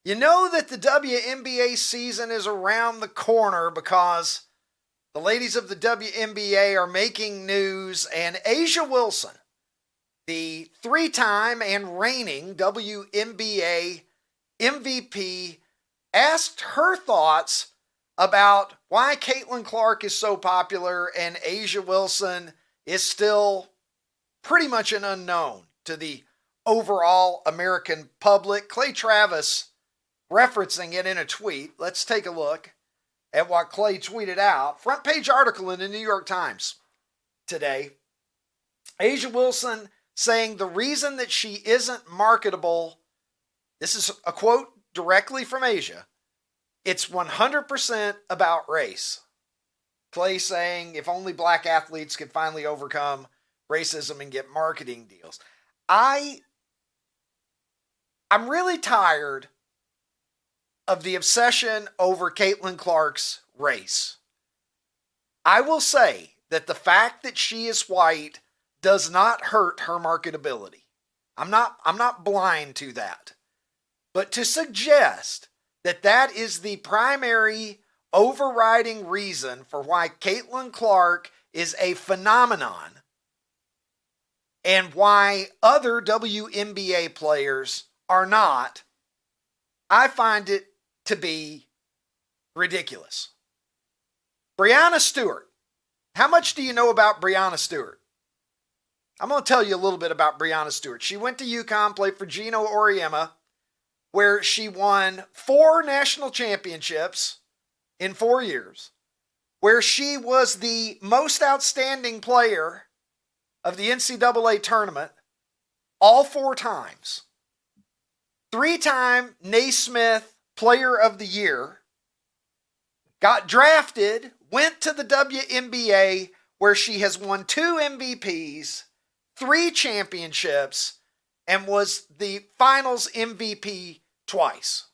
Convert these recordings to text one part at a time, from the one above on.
You know that the WNBA season is around the corner because the ladies of the WNBA are making news, and A'ja Wilson, the three-time and reigning WNBA MVP, asked her thoughts about why Caitlin Clark is so popular and A'ja Wilson is still pretty much an unknown to the overall American public. Clay Travis referencing it in a tweet. Let's take a look at what Clay tweeted out. Front page article in the New York Times today. A'ja Wilson saying the reason that she isn't marketable, this is a quote directly from A'ja, it's 100% about race. Clay saying if only black athletes could finally overcome racism and get marketing deals. I'm really tired of the obsession over Caitlin Clark's race. I will say that the fact that she is white does not hurt her marketability. I'm not blind to that. But to suggest that that is the primary overriding reason for why Caitlin Clark is a phenomenon and why other WNBA players are not, I find it to be ridiculous. Breanna Stewart. How much do you know about Breanna Stewart? I'm going to tell you a little bit about Breanna Stewart. She went to UConn, played for Gino Auriemma, where she won 4 national championships in 4 years, where she was the most outstanding player of the NCAA tournament all 4 times. 3-time Naismith Player of the Year, got drafted, went to the WNBA, where she has won 2 MVPs, 3 championships, and was the finals MVP twice.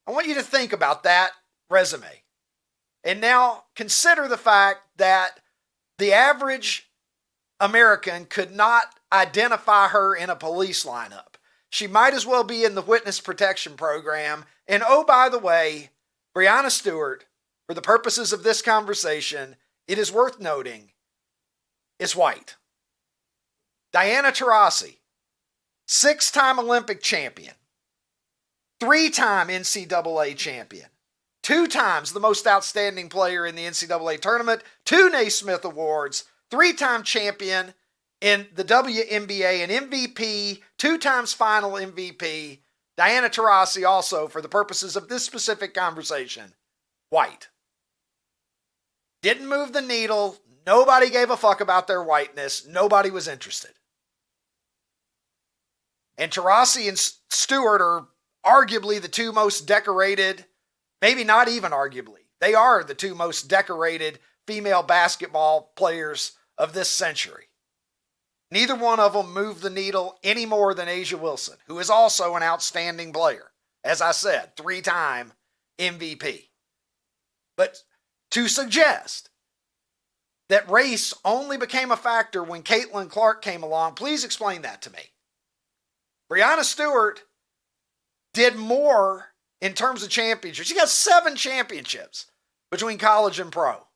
I want you to think about that resume. And now consider the fact that the average American could not identify her in a police lineup. She might as well be in the witness protection program. And oh, by the way, Breanna Stewart, for the purposes of this conversation, it is worth noting, is white. Diana Taurasi, 6-time Olympic champion, 3-time NCAA champion, 2 times the most outstanding player in the NCAA tournament, 2 Naismith Awards, 3-time champion in the WNBA, an MVP, 2 times final MVP. Diana Taurasi also, for the purposes of this specific conversation, white. Didn't move the needle. Nobody gave a fuck about their whiteness. Nobody was interested. And Taurasi and Stewart are arguably the 2 most decorated, maybe not even arguably, they are the 2 most decorated female basketball players of this century. Neither one of them moved the needle any more than A'ja Wilson, who is also an outstanding player. As I said, 3-time MVP. But to suggest that race only became a factor when Caitlin Clark came along, please explain that to me. Breanna Stewart did more in terms of championships. She got 7 championships between college and pro.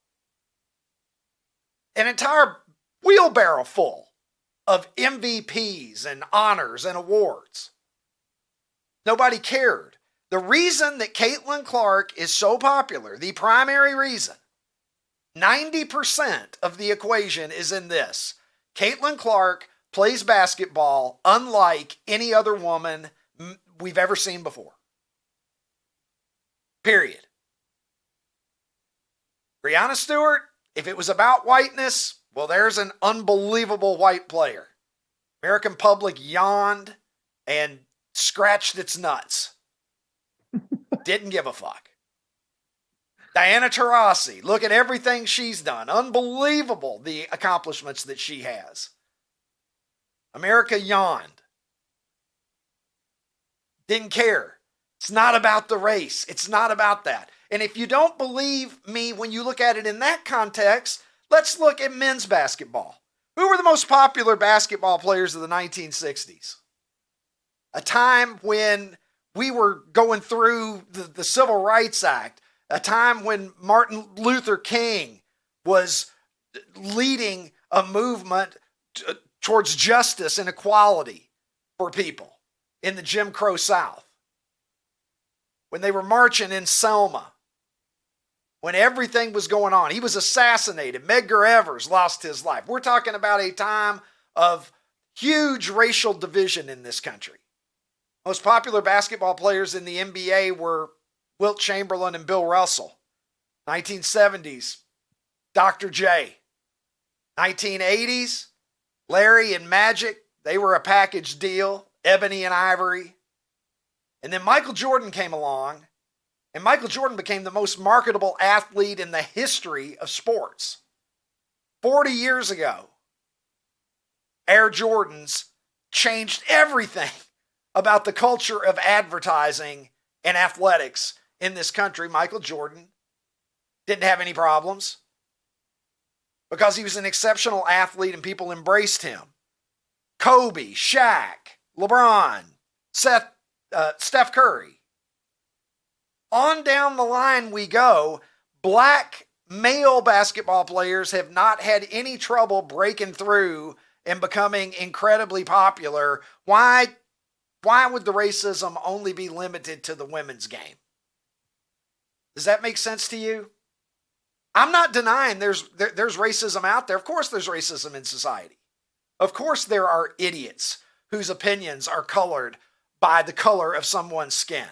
An entire wheelbarrow full of MVPs and honors and awards. Nobody cared. The reason that Caitlin Clark is so popular, the primary reason, 90% of the equation is in this. Caitlin Clark plays basketball unlike any other woman we've ever seen before. Period. Breanna Stewart, if it was about whiteness, well, there's an unbelievable white player. American public yawned and scratched its nuts. Didn't give a fuck. Diana Taurasi, look at everything she's done. Unbelievable, the accomplishments that she has. America yawned. Didn't care. It's not about the race. It's not about that. And if you don't believe me when you look at it in that context, let's look at men's basketball. Who were the most popular basketball players of the 1960s? a time when we were going through the Civil Rights Act, a time when Martin Luther King was leading a movement towards justice and equality for people in the Jim Crow South, when they were marching in Selma, when everything was going on. He was assassinated. Medgar Evers lost his life. We're talking about a time of huge racial division in this country. Most popular basketball players in the NBA were Wilt Chamberlain and Bill Russell. 1970s, Dr. J. 1980s, Larry and Magic, they were a package deal, Ebony and Ivory. And then Michael Jordan came along, and Michael Jordan became the most marketable athlete in the history of sports. 40 years ago, Air Jordans changed everything about the culture of advertising and athletics in this country. Michael Jordan didn't have any problems because he was an exceptional athlete and people embraced him. Kobe, Shaq, LeBron, Steph Curry. On down the line we go. Black male basketball players have not had any trouble breaking through and becoming incredibly popular. Why would the racism only be limited to the women's game? Does that make sense to you? I'm not denying there's racism out there. Of course there's racism in society. Of course there are idiots whose opinions are colored by the color of someone's skin.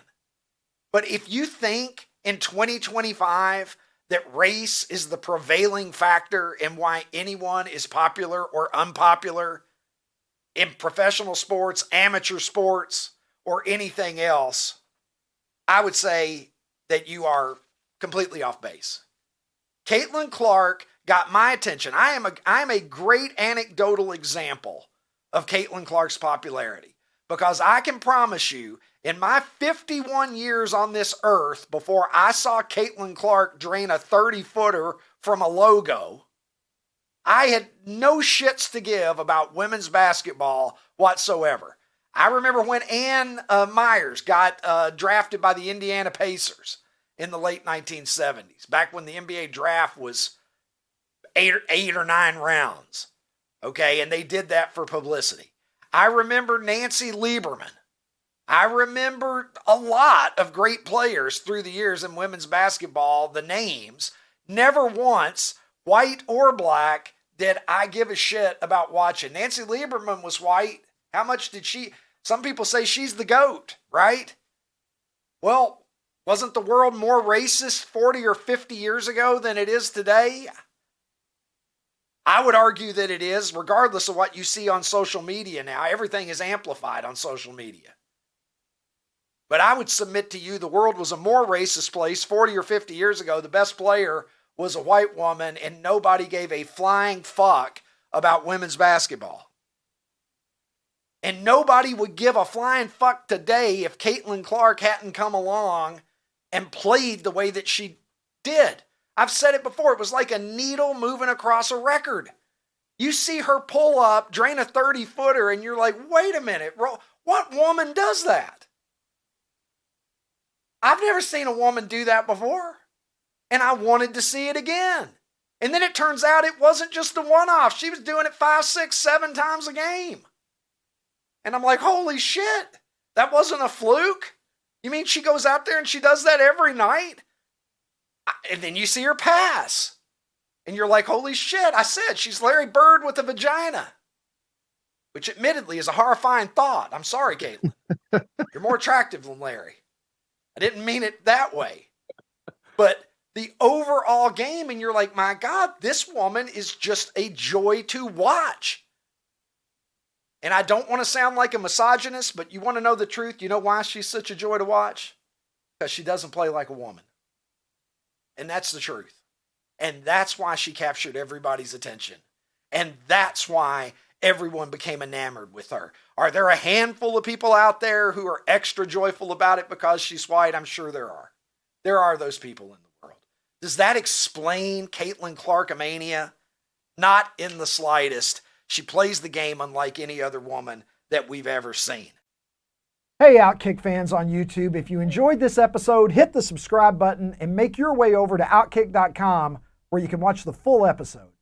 But if you think in 2025 that race is the prevailing factor in why anyone is popular or unpopular in professional sports, amateur sports, or anything else, I would say that you are completely off base. Caitlin Clark got my attention. I am a great anecdotal example of Caitlin Clark's popularity, because I can promise you, in my 51 years on this earth, before I saw Caitlin Clark drain a 30-footer from a logo, I had no shits to give about women's basketball whatsoever. I remember when Ann Myers got drafted by the Indiana Pacers in the late 1970s, back when the NBA draft was eight or nine rounds, okay? And they did that for publicity. I remember Nancy Lieberman. I remember a lot of great players through the years in women's basketball, the names. Never once, white or black, did I give a shit about watching. Nancy Lieberman was white. How much did she... Some people say she's the GOAT, right? Well, wasn't the world more racist 40 or 50 years ago than it is today? I would argue that it is, regardless of what you see on social media now. Everything is amplified on social media. But I would submit to you the world was a more racist place 40 or 50 years ago. The best player was a white woman, and nobody gave a flying fuck about women's basketball. And nobody would give a flying fuck today if Caitlin Clark hadn't come along and played the way that she did. I've said it before. It was like a needle moving across a record. You see her pull up, drain a 30-footer, and you're like, wait a minute, what woman does that? I've never seen a woman do that before. And I wanted to see it again. And then it turns out it wasn't just a one-off. She was doing it 5, 6, 7 times a game. And I'm like, holy shit, that wasn't a fluke? You mean she goes out there and she does that every night? And then you see her pass. And you're like, holy shit, I said she's Larry Bird with a vagina. Which admittedly is a horrifying thought. I'm sorry, Caitlin. You're more attractive than Larry. I didn't mean it that way. But the overall game, and you're like, my God, this woman is just a joy to watch. And I don't want to sound like a misogynist, but you want to know the truth? You know why she's such a joy to watch? Because she doesn't play like a woman. And that's the truth. And that's why she captured everybody's attention. And that's why everyone became enamored with her. Are there a handful of people out there who are extra joyful about it because she's white? I'm sure there are. There are those people in the world. Does that explain Caitlin Clark-a-mania? Not in the slightest. She plays the game unlike any other woman that we've ever seen. Hey, OutKick fans on YouTube, if you enjoyed this episode, hit the subscribe button and make your way over to OutKick.com where you can watch the full episode.